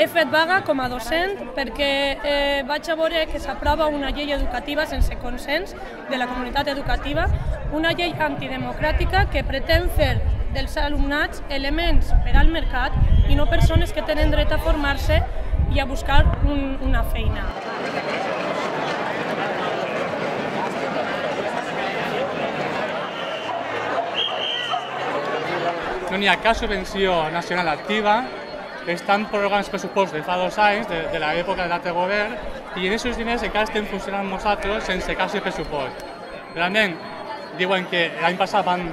He fet vaga com a docent perquè vaig a veure que s'aprova una llei educativa sense consens de la comunitat educativa, una llei antidemocràtica que pretén fer dels alumnats elements per al mercat i no persones que tenen dret a formar-se i a buscar una feina. No hi ha cap subvenció nacional activa, estan prorrogant els pressupostos de fa 2 anys, de l'època de l'altre govern, i en aquests diners encara estem funcionant nosaltres sense cap pressupost. Realment, diuen que l'any passat van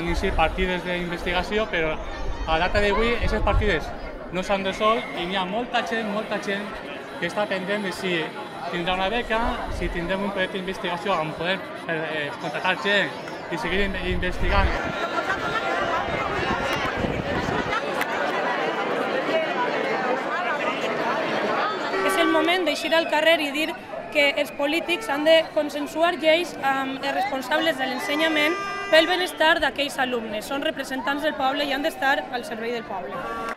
iniciar partides d'investigació, però a la data d'avui aquestes partides no s'han resolt i hi ha molta gent que està pendent de si tindrà una beca, si tindrem un projecte d'investigació on poder contractar gent i seguir investigant. És el moment d'eixir al carrer i dir que els polítics han de consensuar lleis amb els responsables de l'ensenyament pel benestar d'aquells alumnes. Són representants del poble i han d'estar al servei del poble.